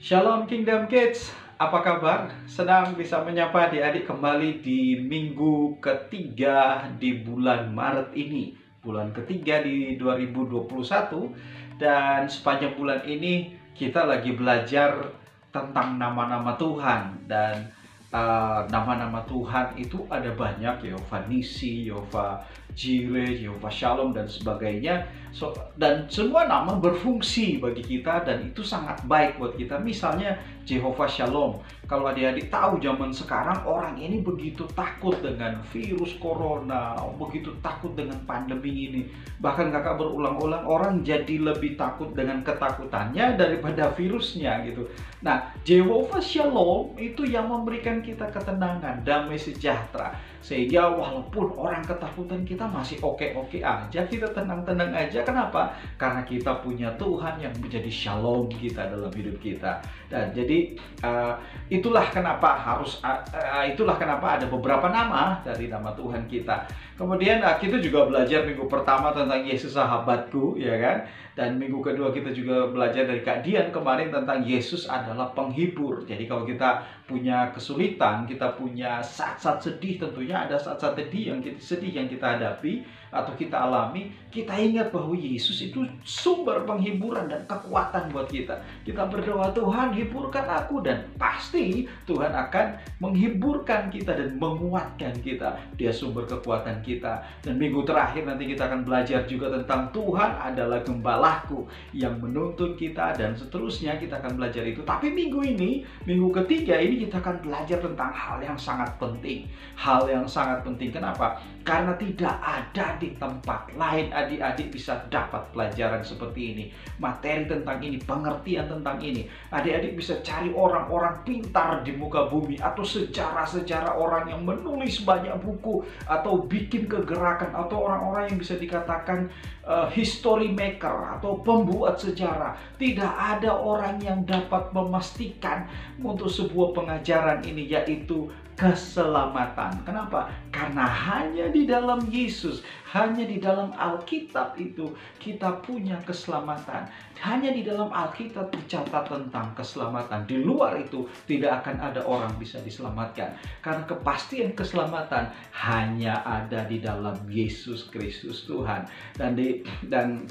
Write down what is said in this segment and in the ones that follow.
Shalom Kingdom Kids, apa kabar? Senang bisa menyapa adik-adik kembali di minggu ketiga di bulan Maret ini. Bulan ketiga di 2021. Dan sepanjang bulan ini kita lagi belajar tentang nama-nama Tuhan. Dan nama-nama Tuhan itu ada banyak, Yehova Nisi, Yehova Jireh, Yehova Shalom, dan sebagainya. Dan semua nama berfungsi bagi kita dan itu sangat baik buat kita. Misalnya Jehovah Shalom. Kalau adik-adik tahu zaman sekarang orang ini begitu takut dengan virus corona, begitu takut dengan pandemi ini. Bahkan kakak berulang-ulang orang jadi lebih takut dengan ketakutannya daripada virusnya gitu. Nah, Jehovah Shalom itu yang memberikan kita ketenangan, damai sejahtera. Sehingga walaupun orang ketakutan kita masih oke-oke aja, kita tenang-tenang aja. Kenapa? Karena kita punya Tuhan yang menjadi shalom kita dalam hidup kita. Dan jadi itulah kenapa ada beberapa nama dari nama Tuhan kita. Kemudian kita juga belajar minggu pertama tentang Yesus sahabatku, ya kan? Dan minggu kedua kita juga belajar dari Kak Dian kemarin tentang Yesus adalah penghibur. Jadi kalau kita punya kesulitan, kita punya saat-saat sedih, tentunya ada saat-saat sedih yang kita hadapi atau kita alami, kita ingat bahwa Yesus itu sumber penghiburan dan kekuatan buat kita. Kita berdoa, Tuhan hiburkan aku, dan pasti Tuhan akan menghiburkan kita dan menguatkan kita. Dia sumber kekuatan kita. Dan minggu terakhir nanti kita akan belajar juga tentang Tuhan adalah gembalaku yang menuntun kita, dan seterusnya kita akan belajar itu. Tapi minggu ini, minggu ketiga ini kita akan belajar tentang hal yang sangat penting. Hal yang sangat penting. Kenapa? Karena tidak ada di tempat lain adik-adik bisa dapat pelajaran seperti ini. Materi tentang ini, pengertian tentang ini. Adik-adik bisa cari orang-orang pintar di muka bumi, atau sejarah-sejarah orang yang menulis banyak buku, atau bikin kegerakan, atau orang-orang yang bisa dikatakan history maker atau pembuat sejarah. Tidak ada orang yang dapat memastikan untuk sebuah pengajaran ini, yaitu keselamatan. Kenapa? Karena hanya di dalam Yesus, hanya di dalam Alkitab itu kita punya keselamatan. Hanya di dalam Alkitab dicatat tentang keselamatan. Di luar itu tidak akan ada orang bisa diselamatkan. Karena kepastian keselamatan hanya ada di dalam Yesus Kristus Tuhan. Dan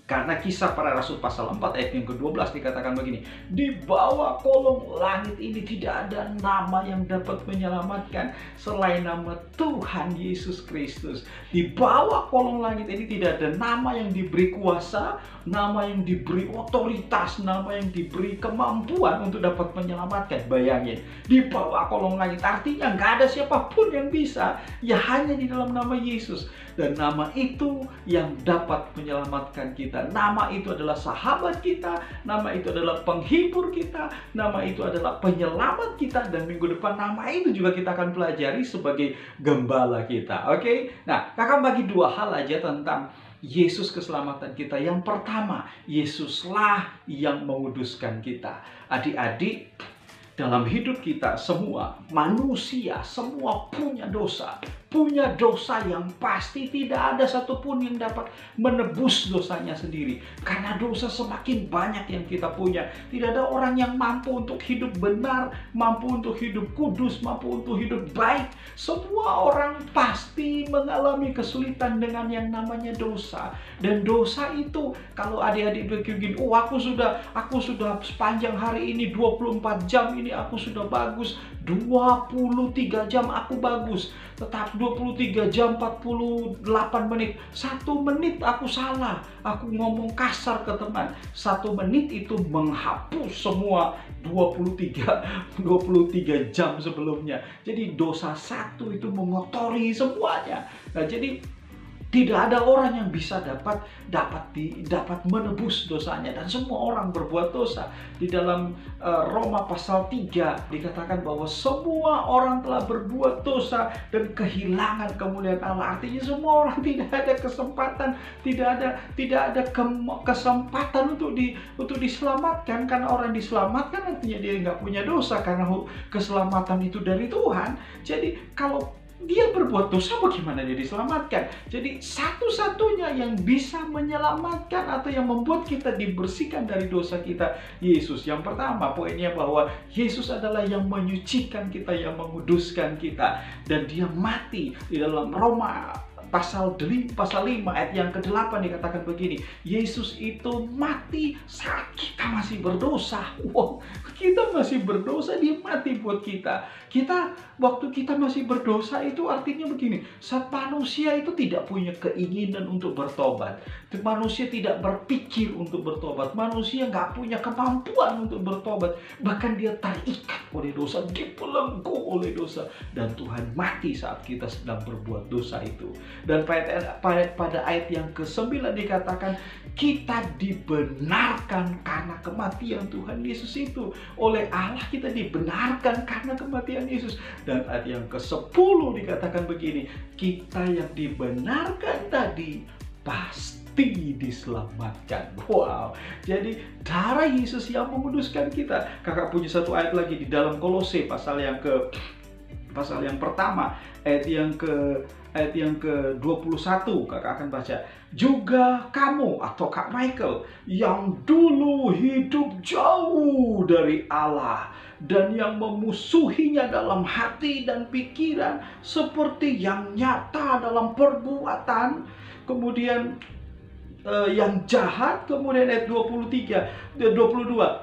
karena Kisah Para Rasul pasal 4 ayat yang ke-12 dikatakan begini, di bawah kolong langit ini tidak ada nama yang dapat menyelamatkan selain nama Tuhan Yesus Kristus. Di bawah kolong langit ini tidak ada nama yang diberi kuasa, nama yang diberi otoritas, nama yang diberi kemampuan untuk dapat menyelamatkan. Bayangin, di bawah kolong langit artinya nggak ada siapapun yang bisa, ya hanya di dalam nama Yesus. Dan nama itu yang dapat menyelamatkan kita. Nama itu adalah sahabat kita, nama itu adalah penghibur kita, nama itu adalah penyelamat kita, dan minggu depan nama itu juga kita akan pelajari sebagai gembala kita. Oke? Nah, kakak bagi dua hal aja tentang Yesus keselamatan kita. Yang pertama, Yesuslah yang menguduskan kita. Adik-adik, dalam hidup kita semua, manusia semua punya dosa. Punya dosa yang pasti tidak ada satupun yang dapat menebus dosanya sendiri. Karena dosa semakin banyak yang kita punya. Tidak ada orang yang mampu untuk hidup benar, mampu untuk hidup kudus, mampu untuk hidup baik. Semua orang pasti mengalami kesulitan dengan yang namanya dosa. Dan dosa itu, kalau adik-adik begini, oh aku sudah sepanjang hari ini 24 jam ini aku sudah bagus, 23 jam aku bagus, tetap 23 jam 48 menit, 1 menit aku salah, aku ngomong kasar ke teman, 1 menit itu menghapus semua 23 jam sebelumnya. Jadi dosa satu itu mengotori semuanya. Nah, jadi tidak ada orang yang bisa dapat menebus dosanya, dan semua orang berbuat dosa. Di dalam Roma pasal 3 dikatakan bahwa semua orang telah berbuat dosa dan kehilangan kemuliaan Allah. Artinya semua orang tidak ada kesempatan, tidak ada kesempatan untuk diselamatkan. Karena orang diselamatkan artinya dia nggak punya dosa, karena keselamatan itu dari Tuhan. Jadi kalau dia berbuat dosa, bagaimana dia diselamatkan? Jadi satu-satunya yang bisa menyelamatkan atau yang membuat kita dibersihkan dari dosa kita, Yesus. Yang pertama poinnya bahwa Yesus adalah yang menyucikan kita, yang menguduskan kita. Dan dia mati. Di dalam Roma pasal 5 ayat yang ke-8 dikatakan begini, Yesus itu mati saat kita masih berdosa. Wow, kita masih berdosa, dia mati buat kita. Waktu kita masih berdosa itu artinya begini, saat manusia itu tidak punya keinginan untuk bertobat, manusia tidak berpikir untuk bertobat, manusia nggak punya kemampuan untuk bertobat, bahkan dia terikat oleh dosa, dibelenggu oleh dosa, dan Tuhan mati saat kita sedang berbuat dosa itu. Dan pada ayat yang ke-9 dikatakan, kita dibenarkan karena kematian Tuhan Yesus itu. Oleh Allah kita dibenarkan karena kematian Yesus. Dan ayat yang ke-10 dikatakan begini, kita yang dibenarkan tadi pasti diselamatkan. Wow, jadi darah Yesus yang menguduskan kita. Kakak punya satu ayat lagi di dalam Kolose pasal yang pertama, ayat yang ke-21, kakak akan baca. Juga kamu atau Kak Michael yang dulu hidup jauh dari Allah dan yang memusuhinya dalam hati dan pikiran seperti yang nyata dalam perbuatan, kemudian yang jahat. Kemudian ayat 22,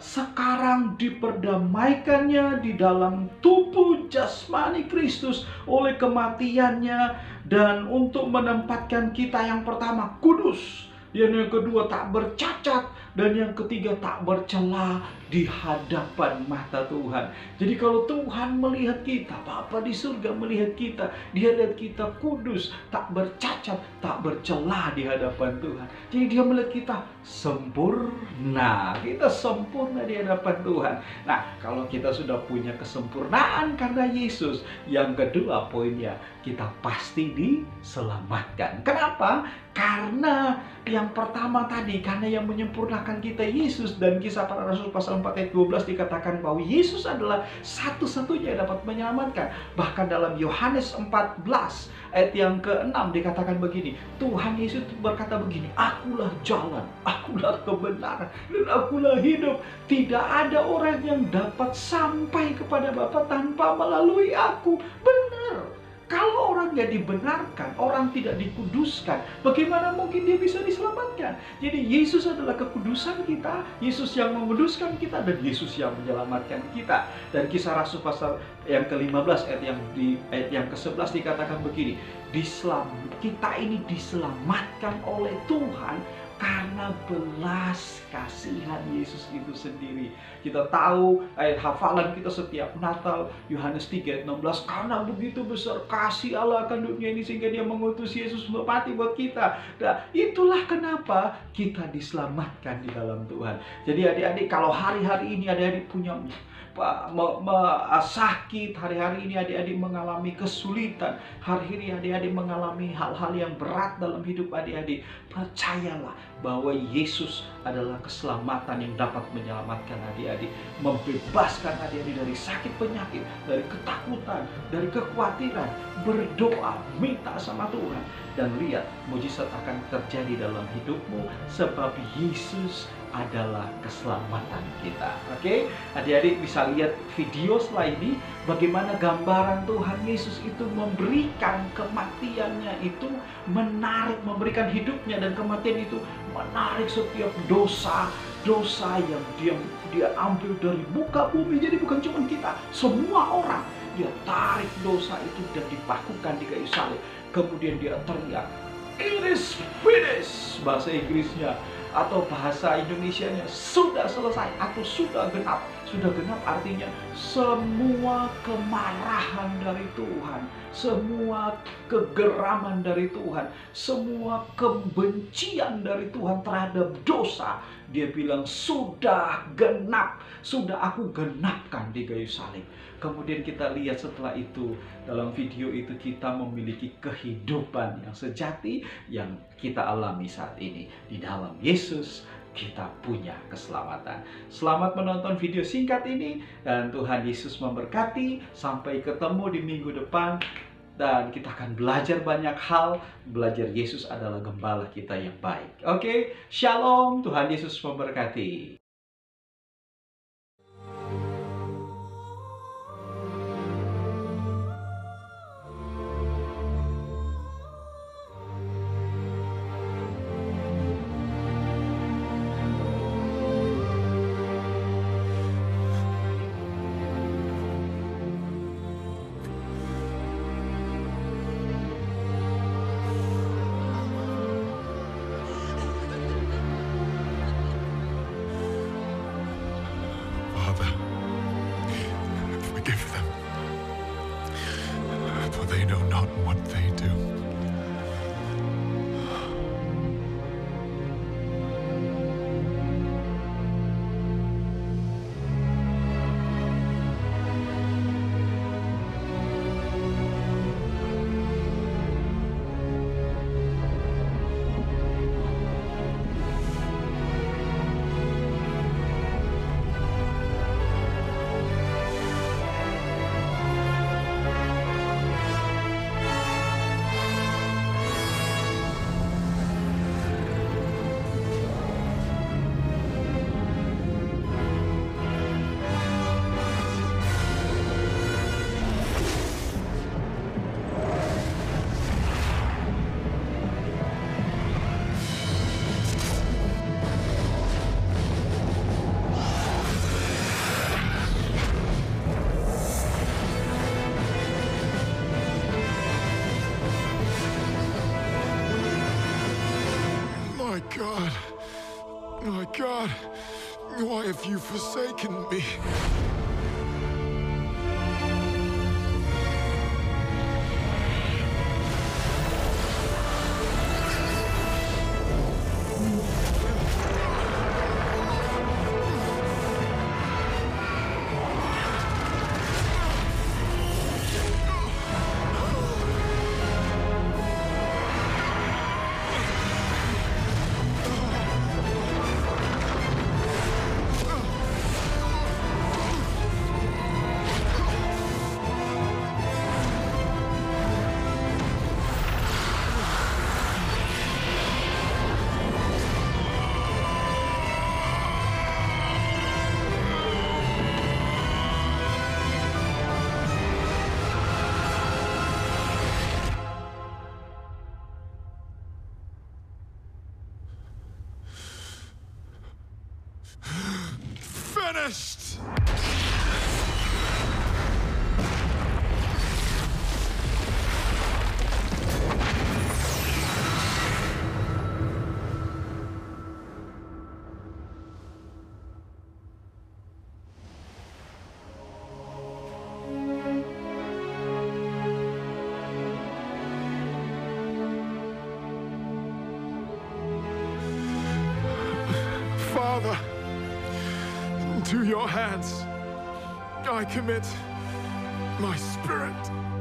sekarang diperdamaikannya di dalam tubuh jasmani Kristus oleh kematiannya, dan untuk menempatkan kita yang pertama kudus, yang kedua tak bercacat, dan yang ketiga tak bercela di hadapan mata Tuhan. Jadi kalau Tuhan melihat kita, Bapa di surga melihat kita, dia lihat kita kudus, tak bercacat, tak bercela di hadapan Tuhan. Jadi dia melihat kita sempurna, kita sempurna di hadapan Tuhan. Nah, kalau kita sudah punya kesempurnaan karena Yesus, yang kedua poinnya, kita pasti diselamatkan. Kenapa? Karena yang pertama tadi, karena yang menyempurnakan kita Yesus. Dan Kisah Para Rasul pasal 4 ayat 12 dikatakan bahwa Yesus adalah satu-satunya yang dapat menyelamatkan. Bahkan dalam Yohanes 14 ayat yang ke-6 dikatakan begini, Tuhan Yesus berkata begini, akulah jalan, akulah kebenaran, dan akulah hidup. Tidak ada orang yang dapat sampai kepada Bapa tanpa melalui aku. Benar. Kalau orang tidak dibenarkan, orang tidak dikuduskan, bagaimana mungkin dia bisa diselamatkan? Jadi Yesus adalah kekudusan kita, Yesus yang menguduskan kita, dan Yesus yang menyelamatkan kita. Dan Kisah Rasul pasal yang ke-15 ayat yang ke-11 dikatakan begini, kita ini diselamatkan oleh Tuhan karena belas kasihan Yesus itu sendiri. Kita tahu ayat hafalan kita setiap Natal, Yohanes 3 ayat 16, karena begitu besar kasih Allah akan dunia ini sehingga dia mengutus Yesus mati buat kita. Nah, itulah kenapa kita diselamatkan di dalam Tuhan. Jadi adik-adik, kalau hari-hari ini adik-adik punya sakit, hari-hari ini adik-adik mengalami kesulitan, hari ini adik-adik mengalami hal-hal yang berat dalam hidup adik-adik, percayalah bahwa Yesus adalah keselamatan yang dapat menyelamatkan adik-adik, membebaskan adik-adik dari sakit penyakit, dari ketakutan, dari kekhawatiran. Berdoa, minta sama Tuhan, dan lihat mujizat akan terjadi dalam hidupmu, sebab Yesus adalah keselamatan kita. Oke, adik-adik bisa lihat video setelah ini bagaimana gambaran Tuhan Yesus itu memberikan kematiannya itu menarik, memberikan hidupnya, dan kematian itu menarik setiap dosa yang dia ambil dari muka bumi. Jadi bukan cuma kita, semua orang dia tarik dosa itu dan dipakukan di kayu salib. Kemudian dia teriak, "It is finished," bahasa Inggrisnya, atau bahasa Indonesianya sudah selesai atau sudah genap. Sudah genap artinya semua kemarahan dari Tuhan, semua kegeraman dari Tuhan, semua kebencian dari Tuhan terhadap dosa, dia bilang sudah genap, sudah aku genapkan di kayu salib. Kemudian kita lihat setelah itu, dalam video itu kita memiliki kehidupan yang sejati yang kita alami saat ini. Di dalam Yesus kita punya keselamatan. Selamat menonton video singkat ini, dan Tuhan Yesus memberkati. Sampai ketemu di minggu depan. dan kita akan belajar banyak hal, belajar Yesus adalah gembala kita yang baik. Oke, shalom, Tuhan Yesus memberkati. Father, forgive them, for they know not what they do. My God, why have you forsaken me? Finished! Father, to your hands I commit my spirit.